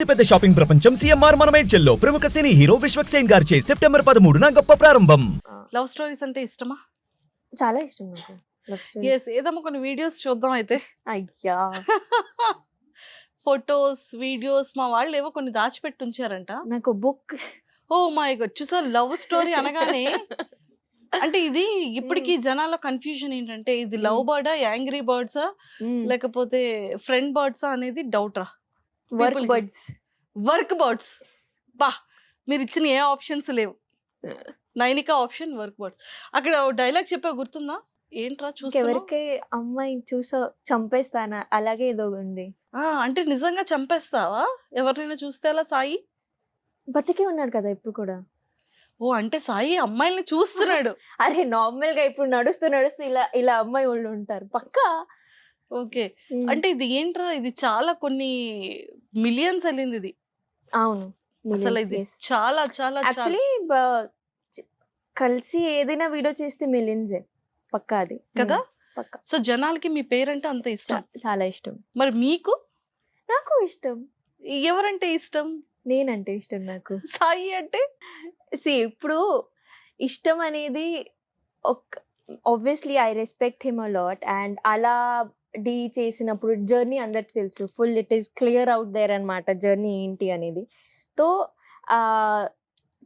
పెద్ద షాపింగ్ ప్రపంచం సిఎంఆర్ మనమేడ్చల్లో ప్రముఖ సినీ హీరో విశ్వక్ సేన్ గారిచే సెప్టెంబర్ 13న గొప్ప ప్రారంభం. లవ్ స్టోరీస్ అంటే ఇష్టమా? చాలా ఇష్టం నాకు లవ్ స్టోరీ. ఎస్, ఏదమ్మా కొన్ని వీడియోస్ చూద్దాం అయితే. అయ్యా ఫొటోస్, వీడియోస్ మా వాళ్ళు ఏవో కొన్ని దాచిపెట్టి ఉంచారంట. నాకు బుక్ ఓ మై గాడ్, చూసా లవ్ స్టోరీ అనగానే అంటే ఇది ఇప్పటికీ జనాల్లో కన్ఫ్యూజన్ ఏంటంటే ఇది లవ్ బర్డా, యాంగ్రీ బర్డ్సా లేకపోతే ఫ్రెండ్ బర్డ్సా అనేది డౌట్ రా. Work birds. Work birds. బా, మీరు ఇచ్చిన ఏ ఆప్షన్స్ లేవు. Nainika option work birds. అక్కడ డైలాగ్ చెప్పా గుర్తుందా? ఏంట్రా చూస్తా? ఎవరికి అమ్మాయి చూసా చంపేస్తానా అలాగే ఏదో ఉంది. అంటే నిజంగా చంపేస్తావా ఎవరినైనా చూస్తే అలా సాయి? బతికే ఉన్నాడు కదా ఇప్పుడు కూడా. ఓ అంటే సాయి అమ్మాయిల్ని చూస్తున్నాడు. అరే నార్మల్ గా ఇప్పుడు నడుస్తూ ఇలా ఇలా అమ్మాయి వాళ్ళు ఉంటారు పక్కా. ఓకే, అంటే ఇది ఏంట్రా, ఇది చాలా కొన్ని మిలియన్స్ వెళ్ళింది ఇది. అవును అసలు ఇది చాలా చాలా యాక్చువల్లీ కలిసి ఏదైనా వీడియో చేస్తే మిలియన్సే పక్కా అది కదా. పక్కా సో జనాలకి మీ పేరంటే అంత ఇష్టం. చాలా ఇష్టం. మరి మీకు? నాకు ఇష్టం. ఎవరంటే ఇష్టం? నేనంటే ఇష్టం నాకు. సాయి అంటే ఇప్పుడు ఇష్టం అనేది obviously I respect him a lot and అలా డీ చేసినప్పుడు జర్నీ అందరికి తెలుసు, full it is clear out there అనమాట జర్నీ ఏంటి అనేది. తో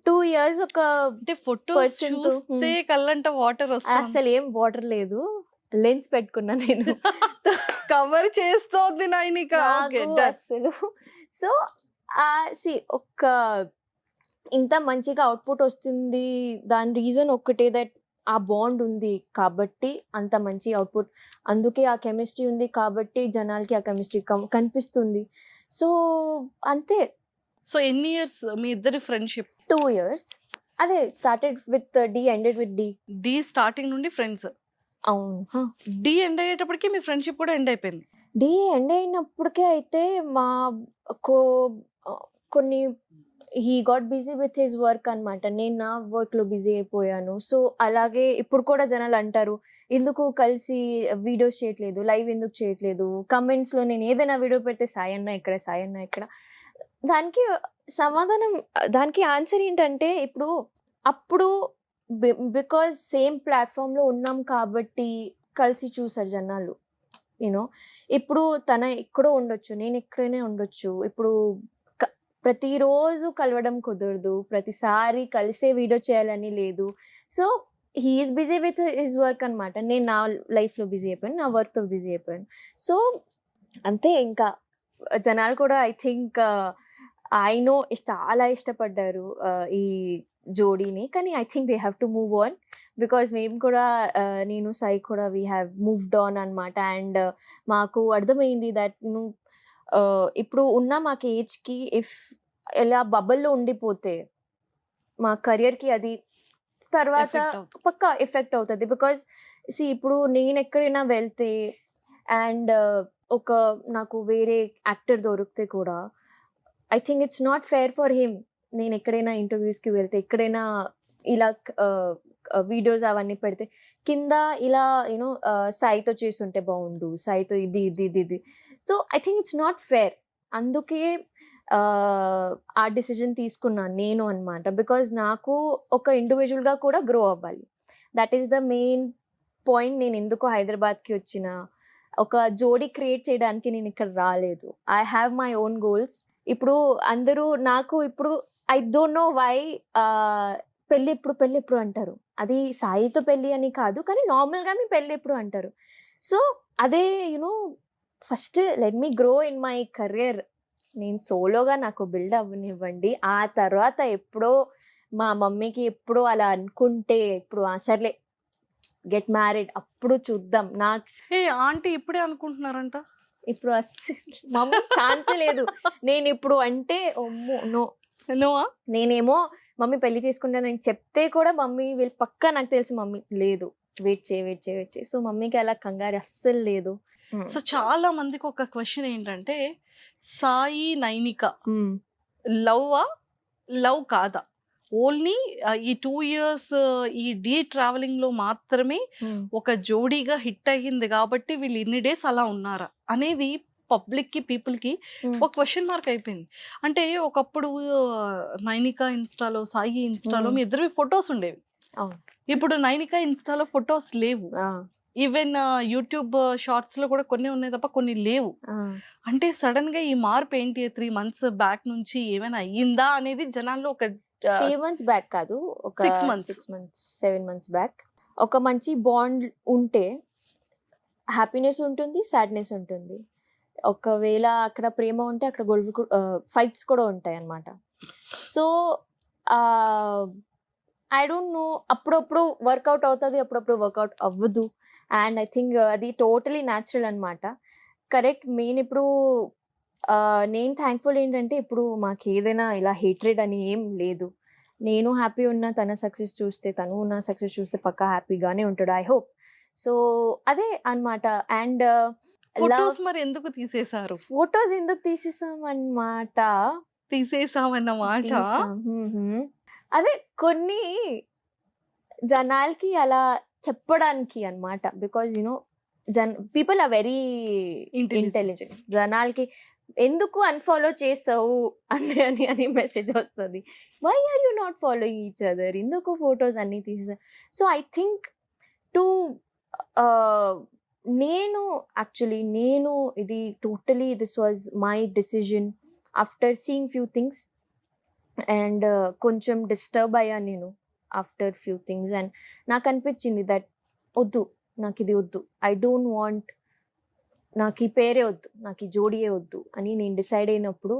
2 years ఒక అంటే ఫోటోస్ చూస్తే కళ్ళంట వాటర్ వస్తుంది. అసలు ఏం వాటర్ లేదు, లెన్స్ పెట్టుకున్నా నేను. కవర్ చేస్తోంది నైనిక. అసలు సో ఒక ఇంత మంచిగా అవుట్పుట్ వస్తుంది, దాని రీజన్ ఒక్కటే దట్ ఆ బాండ్ ఉంది కాబట్టి అంత మంచి అవుట్పుట్, అందుకే ఆ కెమిస్ట్రీ ఉంది కాబట్టి జనాలకి ఆ కెమిస్ట్రీ కనిపిస్తుంది. సో అంతే. సో ఎన్ని ఇయర్స్ మీ ఇద్దరి ఫ్రెండ్షిప్? 2 years. అదే started with Dhee, ended with Dhee. Dhee starting నుండి ఫ్రెండ్స్. అవును. డి ఎండ్ అయ్యేటప్పటికి మీ ఫ్రెండ్షిప్ కూడా ఎండ్ అయిపోయింది. డి ఎండ్ అయినప్పటికే అయితే మా కొన్ని he got busy with his work అనమాట. నేను నా వర్క్ లో బిజీ అయిపోయాను. సో అలాగే ఇప్పుడు కూడా జనాలు అంటారు ఎందుకు కలిసి వీడియోస్ చేయట్లేదు, లైవ్ ఎందుకు చేయట్లేదు, కమెంట్స్ లో నేను ఏదైనా వీడియో పెడితే సాయి అన్న ఇక్కడ, సాయి అన్న ఇక్కడ. దానికి సమాధానం, దానికి ఆన్సర్ ఏంటంటే ఇప్పుడు అప్పుడు బికాజ్ సేమ్ ప్లాట్ఫామ్ లో ఉన్నాం కాబట్టి కలిసి చూసారు జనాలు. యూనో ఇప్పుడు తన ఎక్కడో ఉండొచ్చు, నేను ఎక్కడైనా ఉండొచ్చు. ఇప్పుడు ప్రతిరోజు కలవడం కుదరదు, ప్రతిసారి కలిసే వీడియో చేయాలని లేదు. So he's busy with his work అనమాట. నేను నా లైఫ్లో బిజీ అయిపోయాను, నా వర్క్తో బిజీ అయిపోయాను. సో అంతే. ఇంకా జనాలు కూడా ఐ థింక్ ఐ నో చాలా ఇష్టపడ్డారు ఈ జోడీని. కానీ I think they have to move on because మేము కూడా నేను సాయి కూడా వీ హ్యావ్ మూవ్డ్ ఆన్ అనమాట. అండ్ మాకు అర్థమైంది దట్ ఇప్పుడు ఉన్న మాకు ఏజ్కి ఇఫ్ ఎలా బబల్లో ఉండిపోతే మా కెరియర్కి అది తర్వాత పక్కా ఎఫెక్ట్ అవుతుంది. బికాజ్ ఇప్పుడు నేను ఎక్కడైనా వెళ్తే అండ్ ఒక నాకు వేరే యాక్టర్ దొరికితే కూడా I think it's not fair for him. నేను ఎక్కడైనా ఇంటర్వ్యూస్కి వెళ్తే ఎక్కడైనా ఇలా వీడియోస్ అవన్నీ పెడితే కింద ఇలా యూనో సాయితో చేస్తుంటే బాగుండు, సాయితో ఇది ఇది ఇది ఇది. So I think it's not fair. అందుకే ఆ డిసిజన్ తీసుకున్నాను నేను అనమాట. బికాజ్ నాకు ఒక ఇండివిజువల్గా కూడా గ్రో అవ్వాలి. That is the main point. నేను ఎందుకు హైదరాబాద్కి వచ్చిన, ఒక జోడీ క్రియేట్ చేయడానికి నేను ఇక్కడ రాలేదు. I have my own goals. ఇప్పుడు అందరూ నాకు ఇప్పుడు ఐ డోంట్ నో వై పెళ్ళి ఎప్పుడు అంటారు. అది సాయితో పెళ్ళి అని కాదు, కానీ నార్మల్గా మీ పెళ్ళి ఎప్పుడు అంటారు. సో అదే you know first let me grow in my career. నేను సోలోగా నాకు బిల్డ్ అవ్వనివ్వండి. ఆ తర్వాత ఎప్పుడో మా మమ్మీకి ఎప్పుడో అలా అనుకుంటే ఇప్పుడు సర్లే గెట్ మ్యారీడ్ అప్పుడు చూద్దాం. నాకు ఆంటీ ఇప్పుడే అనుకుంటున్నారంట. ఇప్పుడు మమ్మీ ఛాన్సే లేదు. నేను ఇప్పుడు అంటే నోవా, నేనేమో మమ్మీ పెళ్లి చేసుకుంటానని చెప్తే కూడా మమ్మీ వీళ్ళు పక్కా నాకు తెలుసు మమ్మీ లేదు, వెయిట్ చేయి. సో మమ్మీకి అలా కంగారు అస్సలు లేదు. సో చాలా మందికి ఒక క్వశ్చన్ ఏంటంటే సాయి నైనిక లవ్ కాదా? ఓన్లీ ఈ 2 years ఈ డీ ట్రావెలింగ్ లో మాత్రమే ఒక జోడీగా హిట్ అయ్యింది కాబట్టి వీళ్ళు ఇన్ని డేస్ అలా ఉన్నారా అనేది పబ్లిక్ కి పీపుల్ కి ఒక క్వశ్చన్ మార్క్ అయిపోయింది. అంటే ఒకప్పుడు నైనికా ఇన్స్టాలో, సాయి ఇన్స్టాలో మీ ఇద్దరివి ఫొటోస్ ఉండేవి. అవును. ఇప్పుడు నైనికా ఇన్స్టాలో ఫొటోస్ లేవు. ఈవెన్ యూట్యూబ్ షార్ట్స్ లో కూడా కొన్ని ఉన్నాయి తప్ప కొన్ని లేవు. అంటే సడన్ గా ఈ మార్పు ఏంటి 3 months బ్యాక్ నుంచి ఏమైనా అయ్యిందా అనేది జనాల్లో ఒక 3 months బ్యాక్ కాదు, ఒక 6 months. 6 months 7 months back. ఒక మంచి బాండ్ ఉంటే హ్యాపీనెస్ ఉంటుంది, సాడ్నెస్ ఉంటుంది. ఒకవేళ అక్కడ ప్రేమ ఉంటే అక్కడ గొడవ ఫైట్స్ కూడా ఉంటాయి అన్నమాట. సో ఐ డోంట్ నో, అప్పుడప్పుడు వర్కౌట్ అవుతుంది, అప్పుడప్పుడు వర్కౌట్ అవ్వదు. అండ్ ఐ థింక్ అది టోటలీ న్యాచురల్ అనమాట. కరెక్ట్. ఇప్పుడు నేను థ్యాంక్ఫుల్ ఏంటంటే ఇప్పుడు మాకు ఏదైనా ఇలా హేట్రెడ్ అని ఏం లేదు. నేను హ్యాపీ ఉన్నా, తన సక్సెస్ చూస్తే, తను నా సక్సెస్ చూస్తే పక్కా హ్యాపీగానే ఉంటాడు, ఐ హోప్. సో అదే అన్నమాట. అండ్ ఫొటోస్ మరి ఎందుకు తీసేశారు? ఫొటోస్ ఎందుకు తీసేసామన్నమాట, తీసేసామన్నమాట. అదే కొన్ని జనాలకి అలా చెప్పడానికి అన్నమాట. Because people are very intelligent. జనాలకి ఎందుకు అన్ఫాలో చేస్తావు అని మెసేజ్ వస్తుంది. Why are you not following each other, ఎందుకు ఫొటోస్ అన్ని తీసా. సో ఐ థింక్ టు నేను ఇది totally this was my decision after seeing few things. And కొంచెం డిస్టర్బ్ అయ్యాను నేను ఆఫ్టర్ ఫ్యూ థింగ్స్. అండ్ నాకు అనిపించింది దట్ వద్దు, నాకు ఇది వద్దు, ఐ డోంట్ వాంట్, నాకు ఈ పేరే వద్దు, నాకు ఈ జోడియే వద్దు అని నేను డిసైడ్ అయినప్పుడు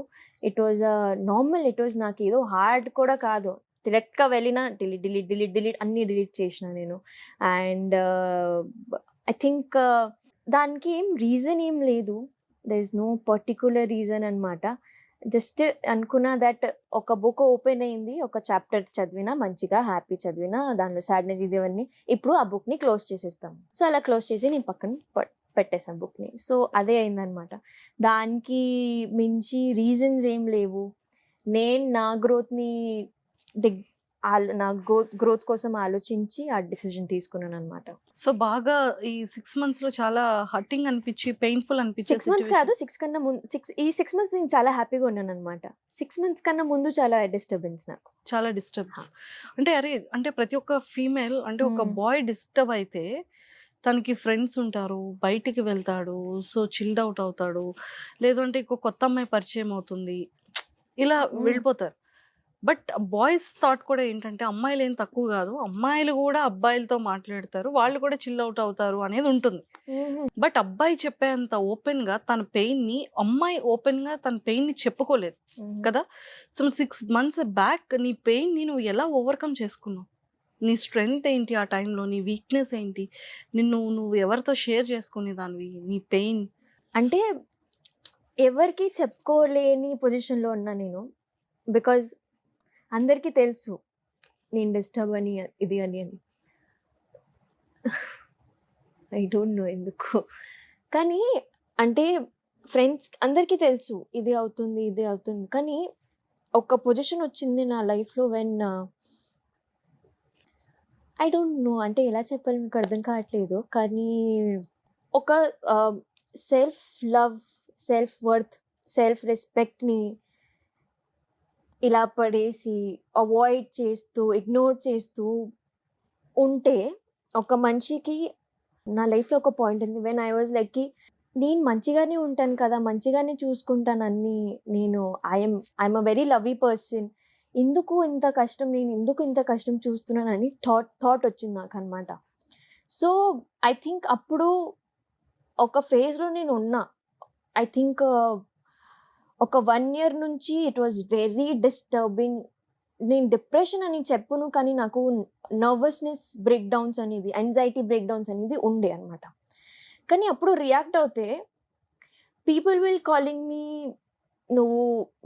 it was normal. It was నాకు ఏదో హార్డ్ కూడా కాదు. డైరెక్ట్గా వెళ్ళిన డిలీట్ అన్నీ డిలీట్ చేసిన నేను. అండ్ ఐ థింక్ దానికి ఏం రీజన్ ఏం లేదు, there is no particular reason అనమాట. జస్ట్ అనుకున్నా దట్ ఒక బుక్ ఓపెన్ అయింది, ఒక చాప్టర్ చదివినా, మంచిగా హ్యాపీ చదివినా, దానిలో సాడ్నెస్ ఇదేవన్నీ, ఇప్పుడు ఆ బుక్ని క్లోజ్ చేసేస్తాం. సో అలా క్లోజ్ చేసి నేను పక్కన పెట్టేసాను బుక్ని. సో అదే అయిందనమాట. దానికి మించి రీజన్స్ ఏం లేవు. నేను నా గ్రోత్ని నా గ్రోత్ కోసం ఆలోచించి ఆ డిసిజన్ తీసుకున్నాను అనమాట. సో బాగా ఈ 6 months లో చాలా హర్టింగ్ అనిపించి, పెయిన్ఫుల్ అనిపించి, 6 months కాదు, 6 కన్నా ముందు, ఈ 6 months నేను చాలా హ్యాపీగా ఉన్నాను అనమాట. 6 months కన్నా ముందు చాలా డిస్టర్బెన్స్, నాకు చాలా డిస్టర్బ్స్. అంటే ప్రతి ఒక్క ఫీమేల్, అంటే ఒక బాయ్ డిస్టర్బ్ అయితే తనకి ఫ్రెండ్స్ ఉంటారు, బయటికి వెళ్తాడు, సో చిల్డ్ అవుట్ అవుతాడు, లేదంటే ఇంకో కొత్త అమ్మాయి పరిచయం అవుతుంది, ఇలా వెళ్ళిపోతారు. బట్ బాయ్స్ థాట్ కూడా ఏంటంటే అమ్మాయిలు ఏం తక్కువ కాదు, అమ్మాయిలు కూడా అబ్బాయిలతో మాట్లాడతారు, వాళ్ళు కూడా చిల్ అవుట్ అవుతారు అనేది ఉంటుంది. బట్ అబ్బాయి చెప్పేంత ఓపెన్ గా తన పెయిన్ ని అమ్మాయి ఓపెన్ గా తన పెయిన్ ని చెప్పుకోలేదు కదా. So 6 months back knee pain ని నువ్వు ఎలా ఓవర్కమ్ చేసుకున్నావు? నీ స్ట్రెంగ్త్ ఏంటి ఆ టైంలో, నీ వీక్నెస్ ఏంటి, నువ్వు ఎవరితో షేర్ చేసుకునే దానివి, నీ పెయిన్? అంటే ఎవరికి చెప్పుకోలేని పొజిషన్లో ఉన్నా నేను. బికాజ్ అందరికీ తెలుసు నేను డిస్టర్బ్ అని, ఇది అని. ఐ డోంట్ నో ఎందుకు, కానీ అంటే ఫ్రెండ్స్ అందరికీ తెలుసు ఇది అవుతుంది, ఇది అవుతుంది. కానీ ఒక పొజిషన్ వచ్చింది నా లైఫ్లో వెన్ ఐ డోంట్ నో, అంటే ఎలా చెప్పాలి మీకు అర్థం కావట్లేదు. కానీ ఒక self love, self worth, self రెస్పెక్ట్ని ఇలా పడేసి అవాయిడ్ చేస్తూ, ఇగ్నోర్ చేస్తూ ఉంటే ఒక మనిషికి, నా లైఫ్లో ఒక పాయింట్ ఉంది వెన్ ఐ వాజ్ లైక్, నేను మంచిగానే ఉంటాను కదా, మంచిగానే చూసుకుంటాను అన్నీ, I'm a very lovely person, నేను ఎందుకు ఇంత కష్టం చూస్తున్నానని థాట్ వచ్చింది నాకు అనమాట. సో ఐ థింక్ అప్పుడు ఒక ఫేజ్లో నేను ఉన్నా. ఐ థింక్ ఒక 1 year నుంచి ఇట్ వాజ్ వెరీ డిస్టర్బింగ్. నేను డిప్రెషన్ అని చెప్పును, కానీ నాకు నర్వస్నెస్ బ్రేక్ డౌన్స్ అనేది, యాంగ్జైటీ బ్రేక్ డౌన్స్ అనేది ఉండే అనమాట. కానీ అప్పుడు రియాక్ట్ అవుతే పీపుల్ విల్ కాలింగ్ మీ, నువ్వు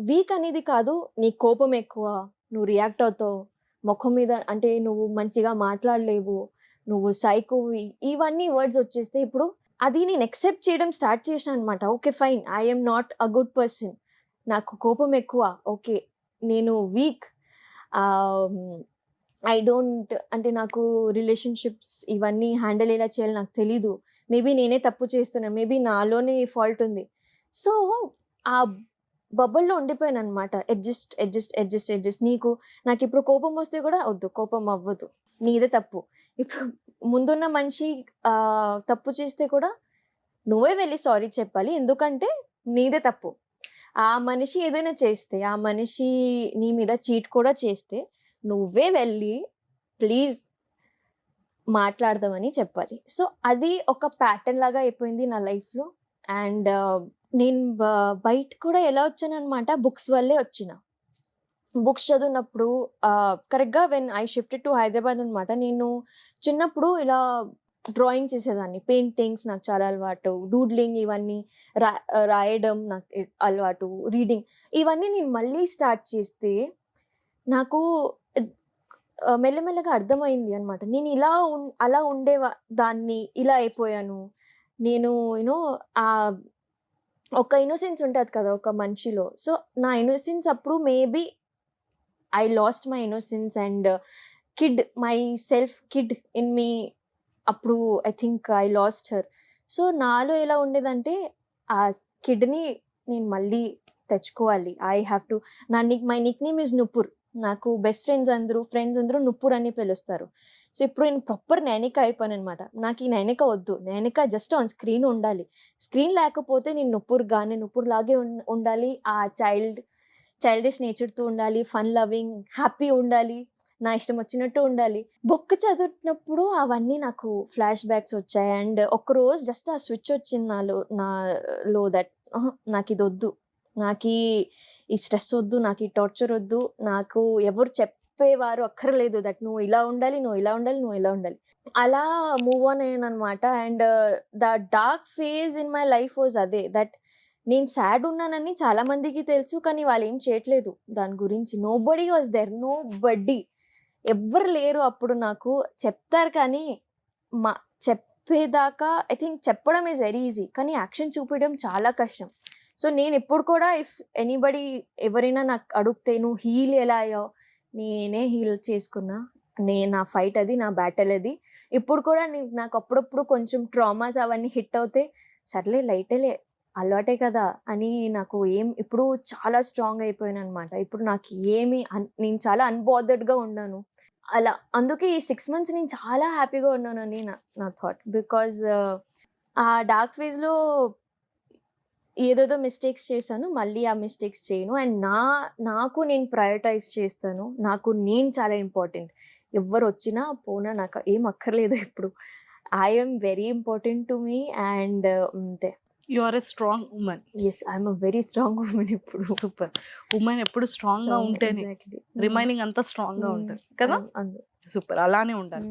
వీక్ అనేది కాదు, నీ కోపం ఎక్కువ, నువ్వు రియాక్ట్ అవుతావు ముఖం మీద, అంటే నువ్వు మంచిగా మాట్లాడలేవు, నువ్వు సైకో, ఇవన్నీ వర్డ్స్ వచ్చేస్తే ఇప్పుడు అది నేను యాక్సెప్ట్ చేయడం స్టార్ట్ చేసిన అనమాట. Okay fine, I'm not a good person, నాకు కోపం ఎక్కువ, ఓకే నేను వీక్, ఐ డోంట్, అంటే నాకు రిలేషన్షిప్స్ ఇవన్నీ హ్యాండిల్ ఎలా చేయాలి నాకు తెలీదు, మేబీ నేనే తప్పు చేస్తున్నాను, మేబీ నాలోనే ఫాల్ట్ ఉంది, సో ఆ బబుల్లో ఉండిపోయాను అనమాట. అడ్జస్ట్ నాకు ఇప్పుడు కోపం వస్తే కూడా వద్దు, కోపం అవ్వదు, నీదే తప్పు. ఇప్పుడు ముందున్న మనిషి తప్పు చేస్తే కూడా నువ్వే వెళ్ళి సారీ చెప్పాలి, ఎందుకంటే నీదే తప్పు. ఆ మనిషి ఏదైనా చేస్తే, ఆ మనిషి నీ మీద చీట్ కూడా చేస్తే నువ్వే వెళ్ళి ప్లీజ్ మాట్లాడదామని చెప్పాలి. సో అది ఒక ప్యాటర్న్ లాగా అయిపోయింది నా లైఫ్లో. అండ్ నేను బయట కూడా ఎలా వచ్చానమాట, బుక్స్ వల్లే వచ్చిన. బుక్స్ చదివినప్పుడు కరెక్ట్గా when I shifted to Hyderabad అనమాట. నేను చిన్నప్పుడు ఇలా డ్రాయింగ్ చేసేదాన్ని, పెయింటింగ్స్ నాకు చాలా అలవాటు, డూడ్లింగ్ ఇవన్నీ రాయడం నాకు అలవాటు, రీడింగ్ ఇవన్నీ నేను మళ్ళీ స్టార్ట్ చేస్తే నాకు మెల్లమెల్లగా అర్థమైంది అనమాట. నేను ఇలా అలా దాన్ని ఇలా అయిపోయాను. నేను యూనో ఒక ఇన్నోసెన్స్ ఉంటుంది కదా ఒక మనిషిలో. సో నా ఇన్నోసెన్స్ అప్పుడు maybe I lost my innocence and my self kid in me. అప్పుడు I think I lost her. So నాలో ఎలా ఉండేదంటే ఆ కిడ్ని నేను మళ్ళీ తెచ్చుకోవాలి. I have to. My nickname is Nupur. నాకు బెస్ట్ ఫ్రెండ్స్ అందరూ నుపుర్ అని పిలుస్తారు. సో ఇప్పుడు నేను ప్రాపర్ నైనిక అయిపోయాను అనమాట. నాకు ఈ నైనిక వద్దు, నైనిక జస్ట్ ఆన్ స్క్రీన్ ఉండాలి. స్క్రీన్ లేకపోతే నేను నుపుర్ లాగే ఉండాలి. ఆ చైల్డిష్ నేచర్తో ఉండాలి, ఫన్ లవింగ్, హ్యాపీ ఉండాలి, నా ఇష్టం వచ్చినట్టు ఉండాలి. బుక్ చదువుతున్నప్పుడు అవన్నీ నాకు ఫ్లాష్ బ్యాక్స్ వచ్చాయి. అండ్ ఒక్కరోజు జస్ట్ ఆ స్విచ్ వచ్చింది నాలో దట్ నాకు ఇది వద్దు, నాకు ఈ స్ట్రెస్ వద్దు, నాకు ఈ టార్చర్ వద్దు, నాకు ఎవరు చెప్పేవారు అక్కర్లేదు దట్ నువ్వు ఇలా ఉండాలి, నువ్వు ఇలా ఉండాలి, నువ్వు ఇలా ఉండాలి. అలా మూవ్ ఆన్ అయ్యాను అనమాట. And the dark phase in my life was అదే, దట్ నేను సాడ్ ఉన్నానని చాలా మందికి తెలుసు, కానీ వాళ్ళు ఏం చేయట్లేదు దాని గురించి. నోబడీ వాజ్ దేర్, నోబడీ, ఎవ్వరు లేరు అప్పుడు. నాకు చెప్తారు కానీ చెప్పేదాకా ఐ థింక్ చెప్పడం ఈజ్ వెరీ ఈజీ, కానీ యాక్షన్ చూపించడం చాలా కష్టం. సో నేను ఇప్పుడు కూడా ఇఫ్ ఎనీబడి ఎవరైనా నాకు అడిగితే నువ్వు హీల్ ఎలా అయ్యావు, నేనే హీల్ చేసుకున్నా. నా ఫైట్ అది, నా బ్యాటిల్ అది. ఇప్పుడు కూడా నాకు అప్పుడప్పుడు కొంచెం ట్రామాస్ అవన్నీ హిట్ అవుతే సర్లే లైటేలే, అలవాటే కదా అని నాకు ఇప్పుడు చాలా స్ట్రాంగ్ అయిపోయాను అనమాట. ఇప్పుడు నాకు నేను చాలా అన్బాదర్డ్గా ఉన్నాను. అలా అందుకే ఈ 6 months నేను చాలా హ్యాపీగా ఉన్నానని నా థాట్. బికాజ్ ఆ డార్క్ ఫేజ్లో ఏదేదో మిస్టేక్స్ చేశాను, మళ్ళీ ఆ మిస్టేక్స్ చేయను. అండ్ నాకు నేను ప్రయారిటైజ్ చేస్తాను. నేను చాలా ఇంపార్టెంట్. ఎవరు వచ్చినా పోనా నాకు ఏం అక్కర్లేదు ఇప్పుడు. I'm very important to me. And అంతే. You are a strong women. Yes, I'm a very strong women ఇప్పుడు. సూపర్. ఉమెన్ ఎప్పుడు స్ట్రాంగ్ గా ఉంటేనే రిమైనింగ్ అంతా స్ట్రాంగ్ గా ఉంటుంది కదా. సూపర్, అలానే ఉండాలి.